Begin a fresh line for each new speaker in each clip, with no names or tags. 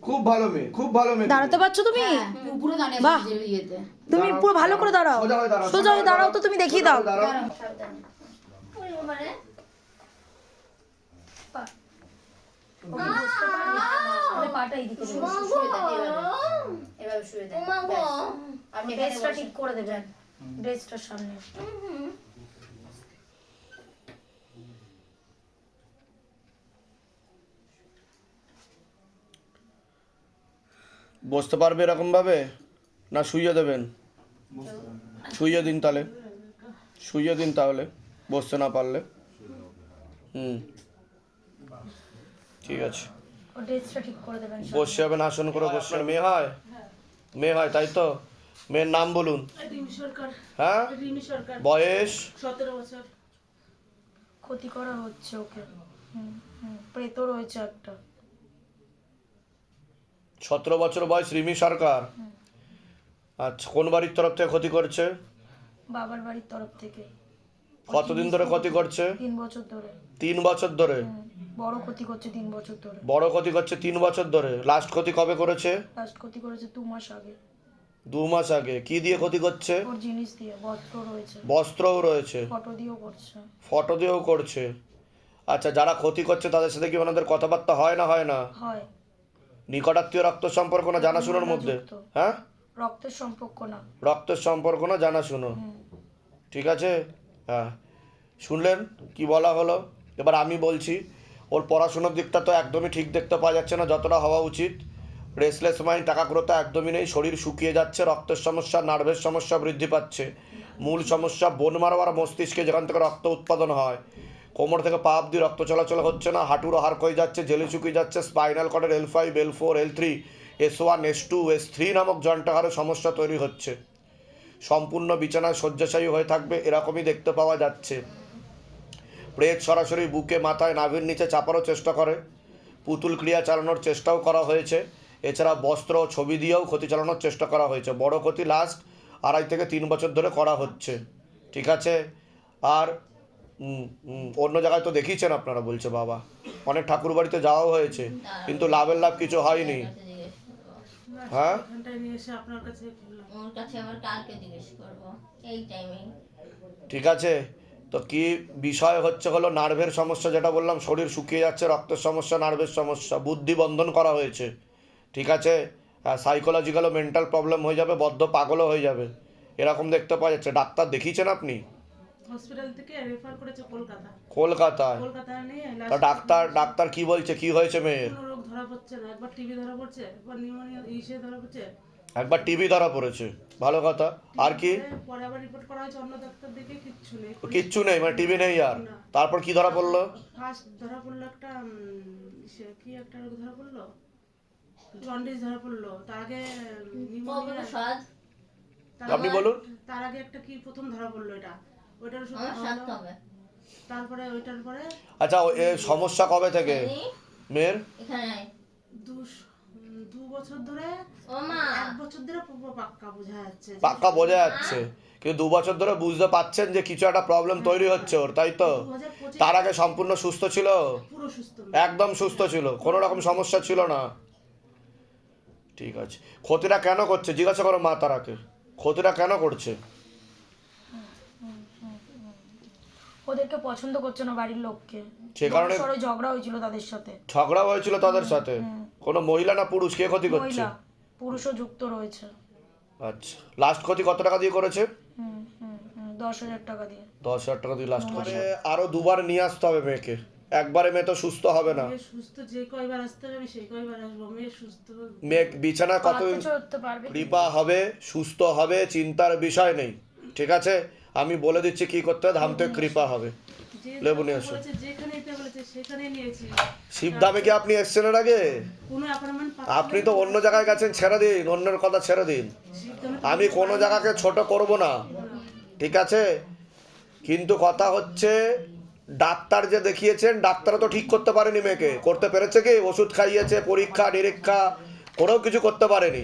খুব ভালো মেয়ে, খুব ভালো মেয়ে।
দাঁড়াতে পারছো তুমি? বাহ, তুমি পুরো ভালো করে দাঁড়াও, সোজা হয়ে দাঁড়াও তো, তুমি দেখিয়ে দাও। ড্রেসটা ঠিক করে দেবেন, ড্রেসটার সামনে।
বসতে পারবে এরকম ভাবে, না শুইয়ে দেবেন? শুইয়ে দিন তাহলে, শুইয়ে দিন তাহলে, বসতে না পারলে। ঠিক আছে,
ড্রেসটা ঠিক করে দেবেন।
বসে যাবেন, আসন করে বসে। মেয়ে হয়? মেয়ে হয়, তাই তো? মেয়ের নাম বলুন। হ্যাঁ, বয়স?
17 বছর।
ক্ষতি করা হচ্ছে ওকে, প্রেত রয়েছে একটা।
17 বছর বয়স, রিমি সরকার। আচ্ছা, কোন বাড়ির তরফ থেকে ক্ষতি করছে?
বাবার বাড়ির তরফ থেকে।
কতদিন ধরে ক্ষতি করছে?
3 বছর ধরে।
3 বছর ধরে?
বড় ক্ষতি করছে 3 বছর ধরে।
বড় ক্ষতি করছে 3 বছর ধরে। লাস্ট ক্ষতি কবে করেছে?
লাস্ট ক্ষতি করেছে 2 মাস আগে।
2 মাস আগে। কি দিয়ে ক্ষতি করছে?
ওর জিনিস দিয়ে, বস্ত্র রয়েছে।
বস্ত্রও রয়েছে,
ফটো দিয়েও করছে।
ফটো দিয়েও করছে। আচ্ছা, যারা ক্ষতি করছে তাদের সাথে কি ওনাদের কথাবার্তা হয় না হয় না?
হয়।
নিকটাত্মীয় রক্ত সম্পর্ক না জানাশোনার মধ্যে? হ্যাঁ,
রক্তের সম্পর্ক না।
রক্তের সম্পর্ক না, জানাশুনো। ঠিক আছে, হ্যাঁ। শুনলেন কি বলা হলো? এবার আমি বলছি, ওর পড়াশোনার দিকটা তো একদমই ঠিক দেখতে পাওয়া যাচ্ছে না যতটা হওয়া উচিত। রেসলেস মাইন্ড, টাকাগ্রতা একদমই নেই, শরীর শুকিয়ে যাচ্ছে, রক্তের সমস্যা, নার্ভের সমস্যা বৃদ্ধি পাচ্ছে। মূল সমস্যা বোন মারো আর মস্তিষ্কে, যেখান থেকে রক্ত উৎপাদন হয়। কোমর থেকে পা অব্দি রক্ত চলাচল হচ্ছে না, হাঁটুর হাড় ক্ষয়ে যাচ্ছে, জেলে শুকিয়ে যাচ্ছে, spinal কর্ডের L5, L4, L3, S1, S2, S3 নামক জয়েন্টাহারে সমস্যা তৈরি হচ্ছে। সম্পূর্ণ বিছানায় শয্যাশায়ী হয়ে থাকবে এরকমই দেখতে পাওয়া যাচ্ছে। প্রেত সরাসরি বুকে, মাথায়, নাভির নিচে চাপারও চেষ্টা করে। পুতুল ক্রিয়া চালানোর চেষ্টাও করা হয়েছে। এছাড়া বস্ত্র ও ছবি দিয়েও ক্ষতি চালানোর চেষ্টা করা হয়েছে। বড় ক্ষতি লাস্ট 2.5 থেকে 3 বছর ধরে করা হচ্ছে। ঠিক আছে, আর অন্য জায়গায় তো দেখিয়েছেন আপনারা, বলছে বাবা। অনেক ঠাকুর বাড়িতে যাওয়াও হয়েছে, কিন্তু লাভের লাভ কিছু হয়নি। হ্যাঁ, ঠিক আছে। তো কি বিষয় হচ্ছে হলো নার্ভের সমস্যা, যেটা বললাম, শরীর শুকিয়ে যাচ্ছে, রক্তের সমস্যা, নার্ভের সমস্যা, বুদ্ধি বন্ধন করা হয়েছে। ঠিক আছে, সাইকোলজিক্যাল ও মেন্টাল প্রবলেম হয়ে যাবে, বদ্ধ পাগলও হয়ে যাবে, এরকম দেখতে পাওয়া যাচ্ছে। ডাক্তার দেখিয়েছেন আপনি?
হসপিটাল থেকে রেফার করেছে
কলকাতায়। তা ডাক্তার কি বলছে, কি হয়েছে মেয়ের?
কোনো রোগ ধরা পড়ছে না, একবার টিবি ধরা পড়ছে, একবার নিউমোনিয়া ধরা পড়ছে।
একবার টিবি ধরা পড়েছে, ভালো কথা। আর কি?
পরে আবার রিপোর্ট করা হয়েছে, অন্য ডাক্তার দেখে কিচ্ছু নেই।
কিচ্ছু নেই, মানে টিবি নেই আর? তারপর কি ধরা পড়লো?
ফার্স্ট ধরা পড়লো একটা কি একটা রোগ ধরা পড়লো, জন্ডিস ধরা পড়লো। তার আগে নিউমোনিয়া,
আপনি বলুন।
তার আগে একটা কি প্রথম ধরা পড়লো, এটা ওইটার ওষুধ খাওয়ালো, তারপরে ওইটার পরে।
আচ্ছা, সমস্যা কবে থেকে মেয়ের?
দু বছর ধরে, 1 বছর ধরে পাক্কা বোঝা যাচ্ছে,
পাক্কা বোঝা যাচ্ছে, কিন্তু 2 বছর ধরে বুঝতে পাচ্ছেন যে কিছু একটা প্রবলেম তৈরি হচ্ছে ওর, তাই তো? তার আগে সম্পূর্ণ সুস্থ ছিল?
পুরো সুস্থ,
একদম সুস্থ ছিল, কোনো রকম সমস্যা ছিল না। ঠিক আছে, ক্ষতিটা কেন করছে জিজ্ঞাসা করো মা তারাকে, ক্ষতিটা কেন করছে?
ওদেরকে পছন্দ করছে না বাড়ির লোককে,
সে কারণে
ঝগড়া হয়েছিল তাদের সাথে।
ঝগড়া হয়েছিল তাদের সাথে? কোনো মহিলা না পুরুষ, কে ক্ষতি করছে?
পুরুষও যুক্ত রয়েছে।
আচ্ছা, লাস্ট ক্ষতি কত টাকা দিয়ে করেছে?
10,000 টাকা দিয়ে।
10,000 টাকা দিয়ে লাস্ট করেছে। আরো 2বার নিয়ে আসতে হবে মেয়েকে, একবারে মেয়ে তো সুস্থ হবে না।
সুস্থ যে কয়বার আসতে হবে আমি সেই কয়বার আসবো। মেয়ে সুস্থ,
মেয়ে বিছানায় কত কৃপা হবে, সুস্থ হবে, চিন্তার বিষয় নেই। ঠিক আছে, আমি বলে দিচ্ছি কি করতে হবে, ধাম থেকে কৃপা হবে। লেবু নিয়ে আসো। শিবধামে কি আপনি এসছেন এর আগে? আপনি তো অন্য জায়গায় গেছেন, ছেড়ে দিন, অন্যের কথা ছেড়ে দিন। আমি কোনো জায়গাকে ছোট করব না, ঠিক আছে? কিন্তু কথা হচ্ছে, ডাক্তার যে দেখিয়েছেন, ডাক্তারও তো ঠিক করতে পারেনি মেয়েকে। করতে পেরেছে কি? ওষুধ খাইয়েছে, পরীক্ষা নিরীক্ষা করেও কিছু করতে পারেনি।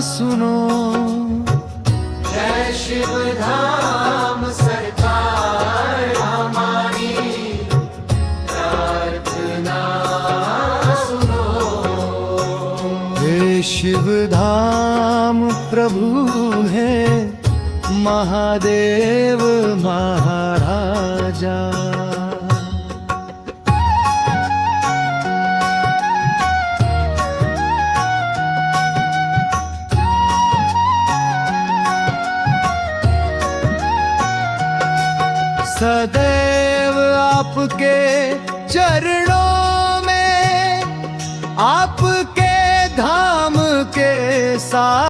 सुनो। जय शिव धाम सरकार हमारी प्रार्थना सुनो। हे शिव धाम प्रभु है महादेव महाराजा। सदैव आपके चरणों में आपके धाम के साथ